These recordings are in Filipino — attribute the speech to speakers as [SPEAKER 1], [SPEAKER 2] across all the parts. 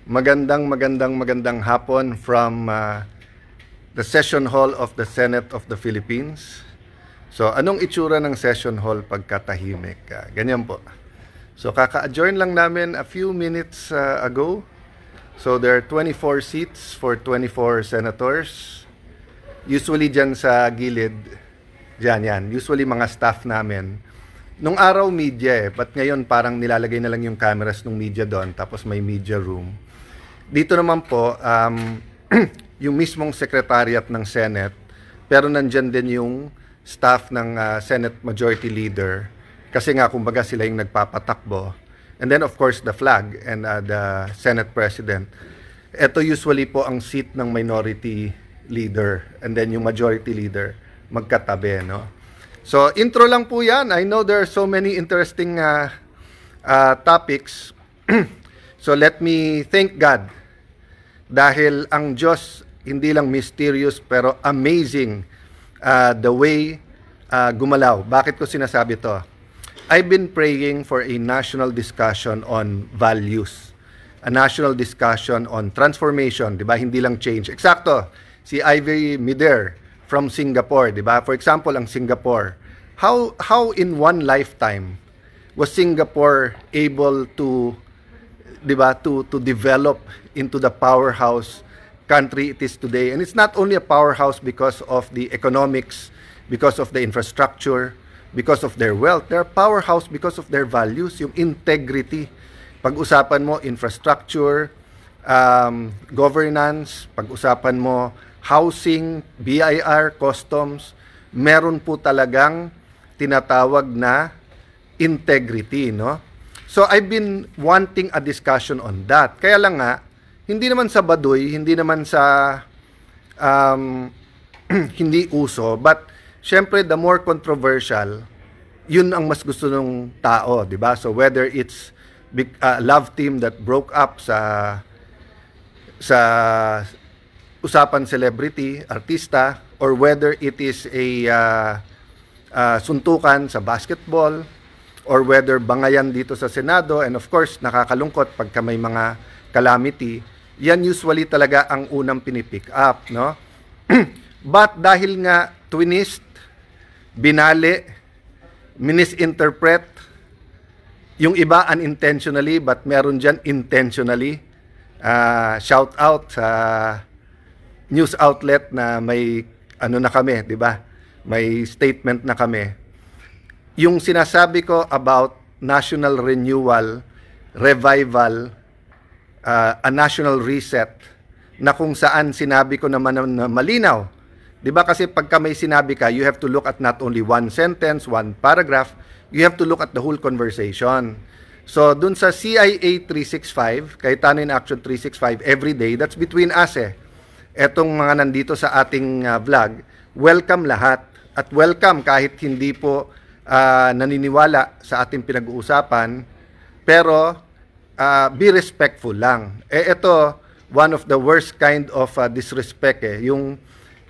[SPEAKER 1] Magandang hapon from the Session Hall of the Senate of the Philippines. So, anong itsura ng Session Hall pagkatahimik? Ganyan po. So, kaka-adjourn lang namin a few minutes ago. So, there are 24 seats for 24 senators. Usually dyan sa gilid, yan. Usually mga staff namin. Nung araw media but ngayon parang nilalagay na lang yung cameras ng media doon, tapos may media room. Dito naman po, yung mismong secretariat ng Senate, pero nandyan din yung staff ng Senate Majority Leader, kasi nga kumbaga sila yung nagpapatakbo. And then of course the flag and the Senate President. Ito usually po ang seat ng Minority Leader, and then yung Majority Leader magkatabi, no? So, intro lang po yan. I know there are so many interesting topics. So, let me thank God. Dahil ang Diyos, hindi lang mysterious, pero amazing the way gumalaw. Bakit ko sinasabi to? I've been praying for a national discussion on values. A national discussion on transformation, di ba? Hindi lang change. Eksakto, si Ivy Mider from Singapore, di ba? For example, ang Singapore. How in one lifetime was Singapore able to, di ba, to develop into the powerhouse country it is today? And it's not only a powerhouse because of the economics, because of the infrastructure, because of their wealth. They're a powerhouse because of their values, yung integrity. Pag-usapan mo infrastructure, governance, pag-usapan mo housing, BIR, customs, meron po talagang tinatawag na integrity, no? So I've been wanting a discussion on that. Kaya lang nga, hindi naman sa baduy, hindi naman sa hindi uso, but syempre the more controversial, yun ang mas gusto ng tao, di ba? So whether it's love team that broke up sa usapan celebrity, artista, or whether it is a suntukan sa basketball, or whether bangayan dito sa Senado, and of course, nakakalungkot pagka may mga calamity, yan usually talaga ang unang pinipick up, no? But dahil nga twinist, binali, misinterpret, yung iba unintentionally, but meron dyan intentionally, shout out sa news outlet na may ano na kami, di ba? May statement na kami. Yung sinasabi ko about national renewal, revival, a national reset, na kung saan sinabi ko naman na malinaw. Di ba kasi pagka may sinabi ka, you have to look at not only one sentence, one paragraph, you have to look at the whole conversation. So, dun sa CIA 365, Cayetano in Action 365, every day, that's between us etong mga nandito sa ating vlog, welcome lahat. At welcome kahit hindi po naniniwala sa ating pinag-uusapan, pero be respectful lang. Ito, one of the worst kind of disrespect yung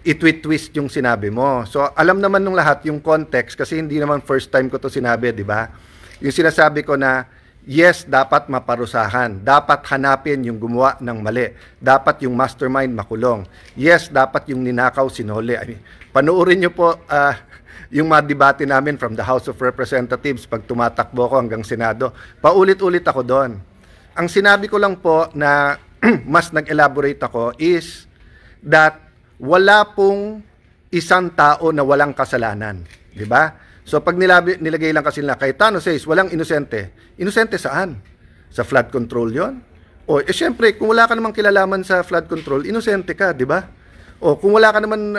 [SPEAKER 1] itwist yung sinabi mo. So, alam naman ng lahat yung context, kasi hindi naman first time ko to sinabi, di ba? Yung sinasabi ko na, yes, dapat maparusahan. Dapat hanapin yung gumawa ng mali. Dapat yung mastermind makulong. Yes, dapat yung ninakaw sinole. I mean, panuorin nyo po yung mga debate namin from the House of Representatives pag tumatakbo ko hanggang Senado. Paulit-ulit ako doon. Ang sinabi ko lang po na mas nag-elaborate ako is that wala pong isang tao na walang kasalanan. Di ba? So pag nilagay lang kasi nila, Cayetano says, walang inosente. Inosente saan? Sa flood control yon? O, syempre, kung wala ka namang kilalaman sa flood control, inosente ka, di ba? O, kung wala ka naman,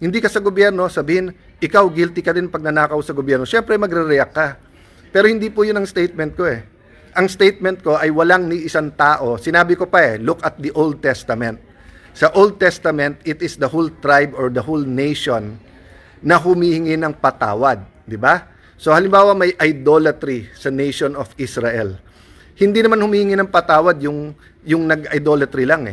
[SPEAKER 1] hindi ka sa gobyerno, sabihin, ikaw guilty ka din pag nanakaw sa gobyerno. Syempre, magre-react ka. Pero hindi po yun ang statement ko Ang statement ko ay walang ni isang tao. Sinabi ko pa look at the Old Testament. Sa Old Testament, it is the whole tribe or the whole nation na humihingi ng patawad, di ba? So halimbawa may idolatry sa nation of Israel. Hindi naman humihingi ng patawad yung nag-idolatry lang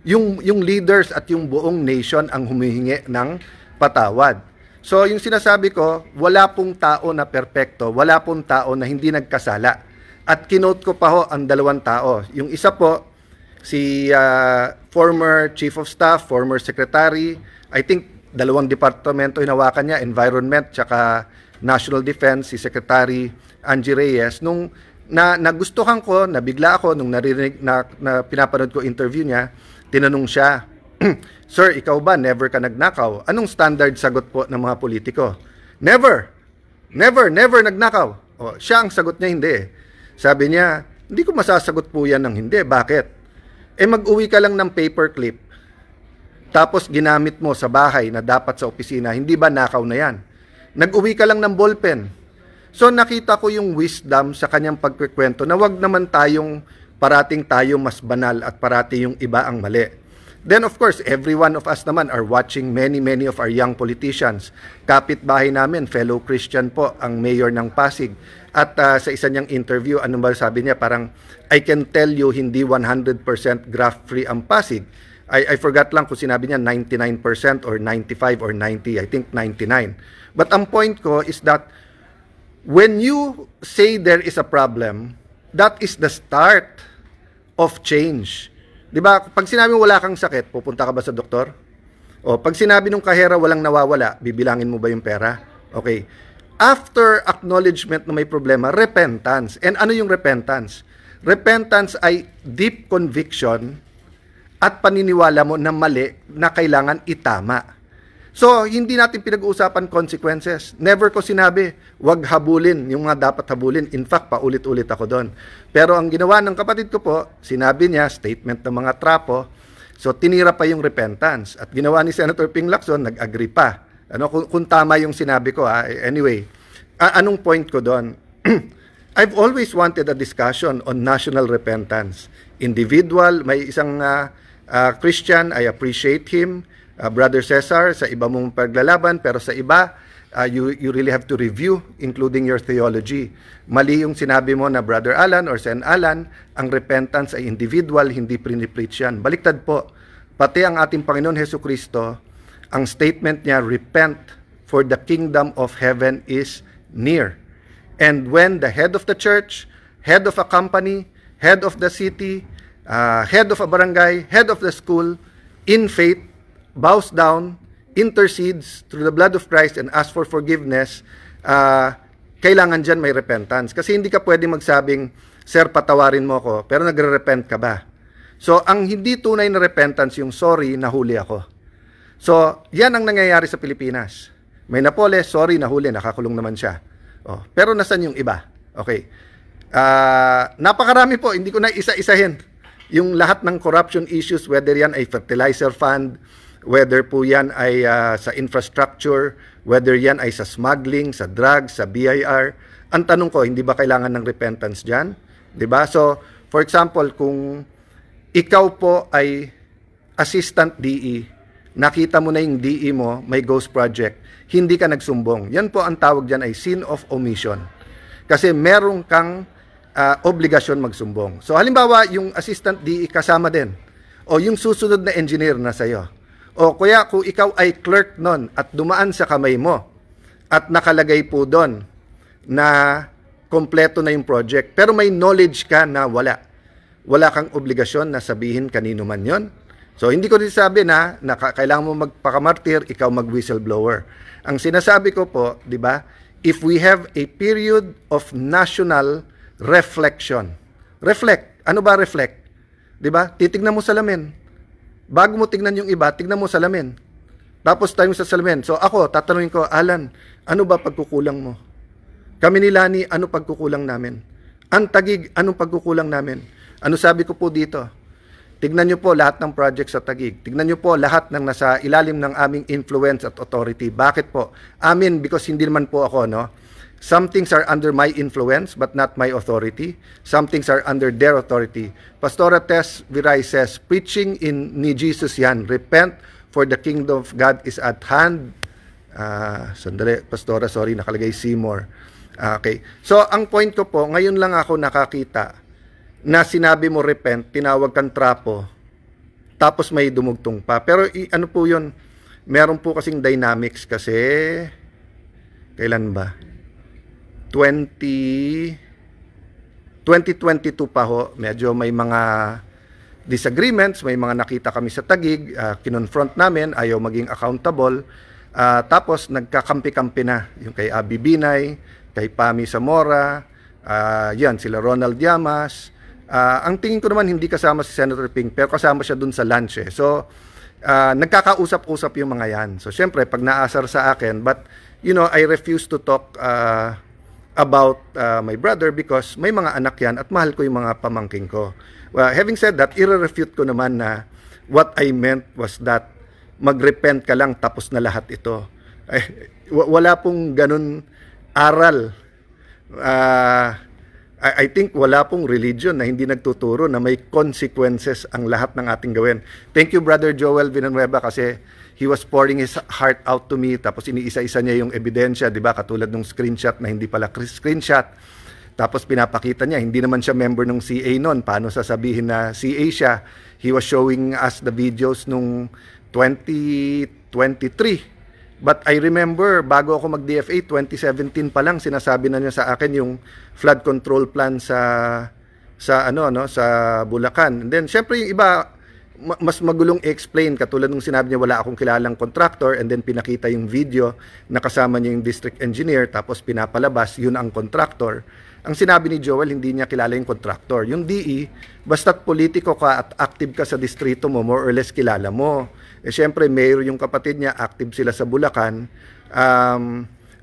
[SPEAKER 1] Yung leaders at yung buong nation ang humihingi ng patawad. So yung sinasabi ko, wala pong tao na perpekto, wala pong tao na hindi nagkasala. At kinote ko pa ang dalawang tao. Yung isa po, si former Chief of Staff, former Secretary, I think dalawang departamento hinawakan niya, Environment tsaka National Defense, si Secretary Angie Reyes. Nung nagustuhan ko, nabigla ako nung naririnig na pinapanood ko interview niya, tinanong siya, Sir, ikaw ba never ka nagnakaw? Anong standard sagot po ng mga politiko? Never. Never nagnakaw. O, siya ang sagot niya, hindi. Sabi niya, hindi ko masasagot po yan ng hindi. Bakit? Mag-uwi ka lang ng paperclip, tapos ginamit mo sa bahay na dapat sa opisina, hindi ba nakaw na yan? Nag-uwi ka lang ng ballpen. So nakita ko yung wisdom sa kanyang pagkikwento na wag naman tayong parating tayo mas banal at parati yung iba ang mali. Then of course, every one of us naman are watching many of our young politicians. Kapitbahay namin, fellow Christian po, ang mayor ng Pasig. At sa isa niyang interview, ano ba sabi niya? Parang, I can tell you, hindi 100% graft-free ang Pasig. I forgot lang kung sinabi niya 99% or 95 or 90. I think 99. But ang point ko is that when you say there is a problem, that is the start of change. Diba? Pag sinabi wala kang sakit, pupunta ka ba sa doktor? O pag sinabi nung kahera walang nawawala, bibilangin mo ba yung pera? Okay. After acknowledgement na may problema, repentance. And ano yung repentance? Repentance ay deep conviction at paniniwala mo na mali na kailangan itama. So, hindi natin pinag-uusapan consequences. Never ko sinabi, wag habulin yung mga dapat habulin. In fact, paulit-ulit ako doon. Pero ang ginawa ng kapatid ko po, sinabi niya, statement ng mga trapo, so tinira pa yung repentance. At ginawa ni Senator Ping Lacson, nag-agree pa. Ano, kung tama yung sinabi ko, ha? Anyway, anong point ko doon? I've always wanted a discussion on national repentance. Individual, may isang Christian, I appreciate him. Brother Cesar, sa iba mong paglalaban, pero sa iba, you really have to review, including your theology. Mali yung sinabi mo na Brother Alan or Sen Alan, ang repentance ay individual, hindi pinipreach yan. Baliktad po, pati ang ating Panginoon Hesus Kristo, ang statement niya, repent, for the kingdom of heaven is near. And when the head of the church, head of a company, head of the city, head of a barangay, head of the school, in faith, bows down, intercedes through the blood of Christ and asks for forgiveness, kailangan dyan may repentance. Kasi hindi ka pwede magsabing, Sir, patawarin mo ko, pero nagre-repent ka ba? So, ang hindi tunay na repentance, yung sorry, nahuli ako. So, yan ang nangyayari sa Pilipinas. May napole, sorry, nahuli, nakakulong naman siya. Oh, pero nasan yung iba? Okay. Napakarami po, hindi ko na isa-isahin. Yung lahat ng corruption issues, whether yan ay fertilizer fund, whether po yan ay sa infrastructure, whether yan ay sa smuggling, sa drugs, sa BIR. Ang tanong ko, hindi ba kailangan ng repentance dyan? Diba? So, for example, kung ikaw po ay assistant DE, nakita mo na yung DE mo, may ghost project, hindi ka nagsumbong. Yan po ang tawag dyan ay sin of omission. Kasi meron kang obligasyon magsumbong. So, halimbawa, yung assistant DE kasama din. O yung susunod na engineer na sa'yo. O kaya kung ikaw ay clerk nun at dumaan sa kamay mo at nakalagay po doon na kompleto na yung project, pero may knowledge ka na wala. Wala kang obligasyon na sabihin kanino man yon. So hindi ko din sabi na kailangan mo magpakamartir, ikaw mag-whistleblower. Ang sinasabi ko po, di ba, if we have a period of national reflection. Reflect. Ano ba reflect? Di ba? Titignan mo salamin. Bago mo tignan yung iba, tignan mo salamin. Tapos tayo sa salamin. So ako, tatanungin ko, Alan, ano ba pagkukulang mo? Kami ni Lani, ano pagkukulang namin? Ang Tagig, anong pagkukulang namin? Ano sabi ko po dito? Tignan nyo po lahat ng project sa Tagig. Tignan nyo po lahat ng nasa ilalim ng aming influence at authority. Bakit po? Amin, because hindi naman po ako, no? Some things are under my influence but not my authority. Some things are under their authority. Pastora Tess Viray says, preaching ni Jesus yan. Repent for the kingdom of God is at hand. Sandali, Pastora, sorry, nakalagay Seymour. Okay. So, ang point ko po, ngayon lang ako nakakita na sinabi mo repent, tinawag kang trapo, tapos may dumugtong pa. Pero ano po yun? Meron po kasing dynamics kasi, kailan ba? 2022 pa ho, medyo may mga disagreements, may mga nakita kami sa Taguig, kinonfront namin, ayaw maging accountable. Tapos nagkakampi-kampi na yung kay Abby Binay, kay Pami Zamora, yan sila Ronald Llamas. Ang tingin ko naman hindi kasama si Senator Ping, pero kasama siya dun sa lunch eh. So nagkakausap-usap yung mga yan. So syempre pag naasar sa akin, but you know, I refuse to talk about my brother because may mga anak yan at mahal ko yung mga pamangking ko. Well, having said that, i-refute ko naman na what I meant was that mag-repent ka lang tapos na lahat ito. Wala pong ganun aral. I think wala pong religion na hindi nagtuturo na may consequences ang lahat ng ating gawin. Thank you, Brother Joel Villanueva, kasi he was pouring his heart out to me, tapos iniisa-isa niya yung ebidensya, di ba? Katulad ng screenshot na hindi pala screenshot. Tapos pinapakita niya, hindi naman siya member ng CA noon. Paano sasabihin na CA siya? He was showing us the videos nung 2023. But I remember, bago ako mag-DFA, 2017 pa lang, sinasabi na niya sa akin yung flood control plan sa Bulacan. And then, syempre yung iba, mas magulong i-explain, katulad nung sinabi niya wala akong kilalang contractor, and then pinakita yung video na kasama niya yung district engineer, tapos pinapalabas, yun ang contractor. Ang sinabi ni Joel, hindi niya kilala yung contractor. Yung DE, basta't politiko ka at active ka sa distrito mo, more or less kilala mo. Eh, syempre, mayor yung kapatid niya, active sila sa Bulacan.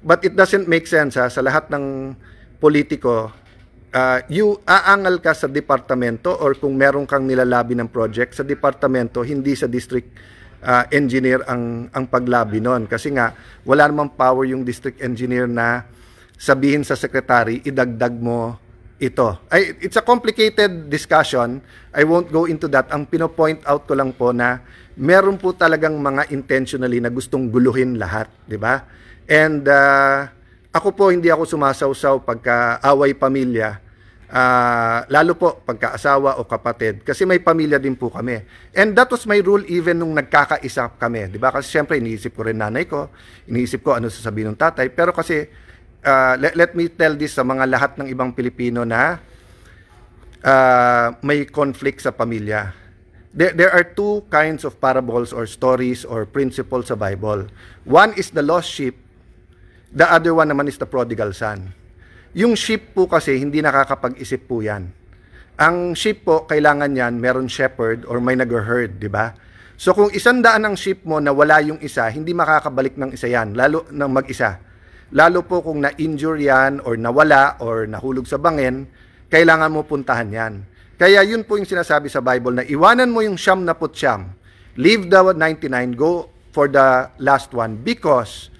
[SPEAKER 1] But it doesn't make sense sa lahat ng politiko. You aangal ka sa departamento or kung meron kang nilalabi ng project sa departamento, hindi sa district engineer ang paglabi nun. Kasi nga, wala namang power yung district engineer na sabihin sa secretary, idagdag mo ito. It's a complicated discussion. I won't go into that. Ang pino-point out ko lang po na meron po talagang mga intentionally na gustong guluhin lahat, di ba? And ako po, hindi ako sumasawsaw pagka away pamilya, lalo po pagka-asawa o kapatid, kasi may pamilya din po kami. And that was my rule even nung nagkakaisa kami, di ba? Kasi syempre, iniisip ko rin nanay ko, iniisip ko ano sasabihin ng tatay, pero kasi let me tell this sa mga lahat ng ibang Pilipino na may conflict sa pamilya. There are two kinds of parables or stories or principles sa Bible. One is the lost sheep, the other one naman is the prodigal son. Yung sheep po kasi hindi nakakapag-isip po yan. Ang sheep po, kailangan yan, meron shepherd or may nag-herd, di ba? So kung 100 ang sheep mo na wala yung isa, hindi makakabalik ng isa yan, lalo ng mag-isa. Lalo po kung na-injure yan or nawala or nahulog sa bangin, kailangan mo puntahan yan. Kaya yun po yung sinasabi sa Bible na iwanan mo yung 99, leave the 99, go for the last one because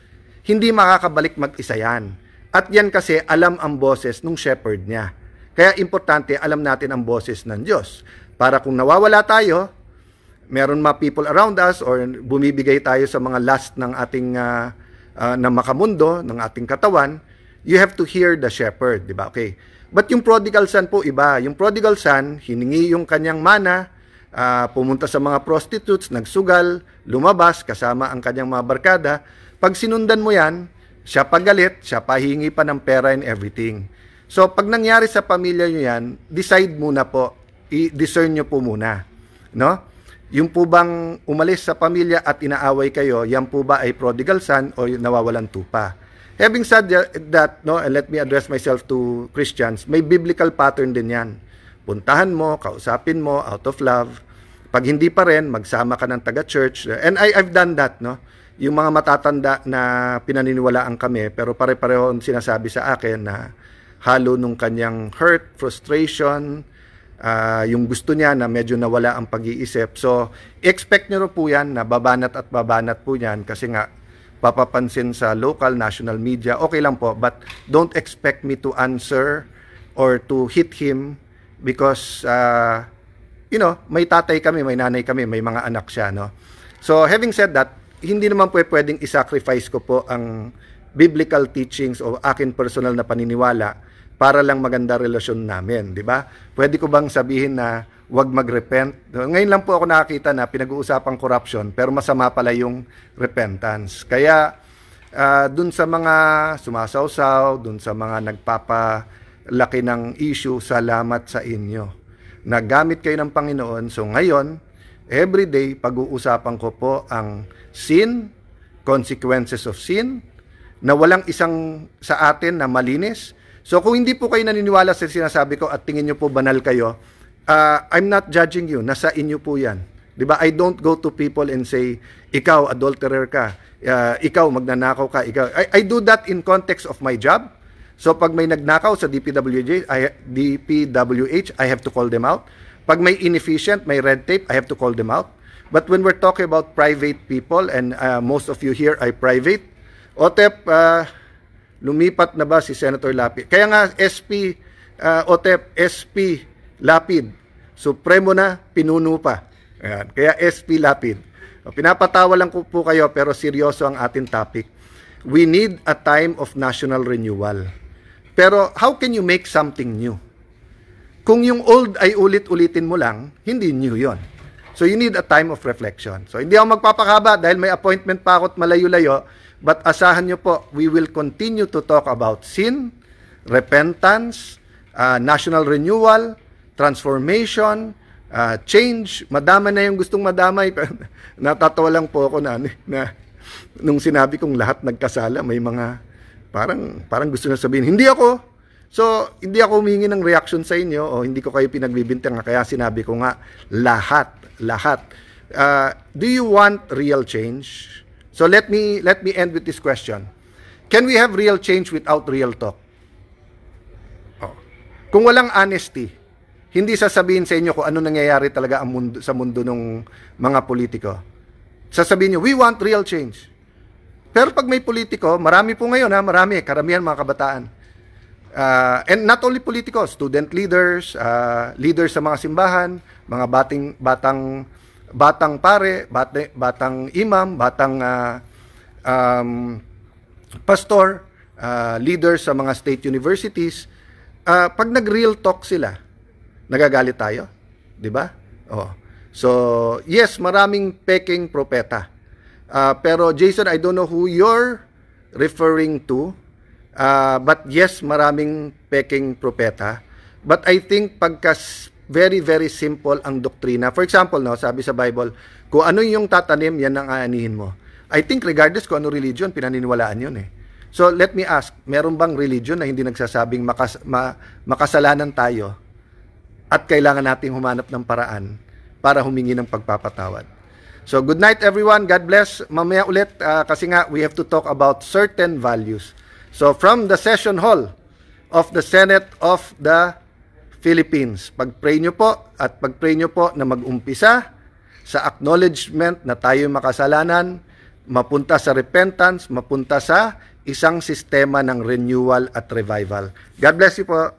[SPEAKER 1] hindi makakabalik mag-isa yan. At yan kasi alam ang boses ng shepherd niya. Kaya importante alam natin ang boses ng Diyos. Para kung nawawala tayo, meron mga people around us or bumibigay tayo sa mga last ng ating na makamundo, ng ating katawan, you have to hear the shepherd, di ba? Okay. But yung prodigal son po, iba. Yung prodigal son, hiningi yung kanyang mana, pumunta sa mga prostitutes, nagsugal, lumabas, kasama ang kanyang mga barkada. Pag sinundan mo yan, siya pagalit, siya pahingi pa ng pera and everything. So, pag nangyari sa pamilya nyo yan, decide muna po, i-discern nyo po muna. No? Yung po bang umalis sa pamilya at inaaway kayo, yan po ba ay prodigal son o nawawalan tupa? Having said that, no, and let me address myself to Christians, may biblical pattern din yan. Puntahan mo, kausapin mo, out of love. Pag hindi pa rin, magsama ka ng taga-church. And I've done that, no? Yung mga matatanda na pinaniniwalaan kami, pero pare-pareho sinasabi sa akin na halo nung kanyang hurt, frustration, yung gusto niya na medyo nawala ang pag-iisip. So, expect nyo po yan na babanat at babanat po yan kasi nga papapansin sa local, national media. Okay lang po, but don't expect me to answer or to hit him because, may tatay kami, may nanay kami, may mga anak siya. No? So, having said that, hindi naman po pwedeng isacrifice ko po ang biblical teachings o akin personal na paniniwala para lang maganda relasyon namin, di ba? Pwede ko bang sabihin na wag mag-repent? Ngayon lang po ako nakakita na pinag-uusapang corruption, pero masama pala yung repentance. Kaya, dun sa mga sumasawsaw, dun sa mga nagpapalaki ng issue, salamat sa inyo. na gamit kayo ng Panginoon. So ngayon, everyday, pag-uusapan ko po ang sin, consequences of sin, na walang isang sa atin na malinis. So kung hindi po kayo naniniwala sa sinasabi ko at tingin nyo po banal kayo, I'm not judging you. Nasa inyo po yan. Diba? I don't go to people and say, ikaw, adulterer ka. Ikaw, magnanakaw ka. I do that in context of my job. So pag may nagnakaw sa DPWH, I have to call them out. Pag may inefficient, may red tape, I have to call them out. But when we're talking about private people, and most of you here are private, OTEP, lumipat na ba si Senator Lapid? Kaya nga, OTEP, SP Lapid, Supremo na, pinuno pa. Ayan. Kaya SP Lapid. Pinapatawa lang po kayo, pero seryoso ang ating topic. We need a time of national renewal. Pero how can you make something new? Kung yung old ay ulit-ulitin mo lang, hindi new yon. So you need a time of reflection. So hindi ako magpapakaba dahil may appointment pa ako at malayo-layo. But asahan nyo po, we will continue to talk about sin, repentance, national renewal, transformation, change. Madama na yung gustong madamay. Natatawa lang po ako na nung sinabi kong lahat nagkasala, may mga parang gusto na sabihin, hindi ako. So, hindi ako humingi ng reaction sa inyo o hindi ko kayo pinagbibintang. Kaya sinabi ko nga, lahat. Do you want real change? So let me end with this question. Can we have real change without real talk? Kung walang honesty, hindi sasabihin sa inyo kung ano nangyayari talaga sa mundo ng mga politiko. Sasabihin nyo, we want real change. Pero pag may politiko, marami po ngayon, karamihan mga kabataan. And not only politiko, student leaders, leaders sa mga simbahan, mga batang pare, batang imam, batang pastor, leaders sa mga state universities. Pag nag-real talk sila, nagagalit tayo, di ba? So, yes, maraming peking propeta. Pero Jason, I don't know who you're referring to. But yes, maraming peking propeta. But I think pagka very, very simple ang doktrina. For example, sabi sa Bible, kung ano yung tatanim, yan ang aanihin mo. I think regardless kung ano religion, pinaniniwalaan yun eh. So let me ask, meron bang religion na hindi nagsasabing makasalanan tayo at kailangan nating humanap ng paraan para humingi ng pagpapatawad? So good night everyone, God bless. Mamaya ulit kasi nga we have to talk about certain values. So from the session hall of the Senate of the Philippines, pag-pray nyo po at pag-pray nyo po na mag-umpisa sa acknowledgement na tayo makasalanan, mapunta sa repentance, mapunta sa isang sistema ng renewal at revival. God bless you po.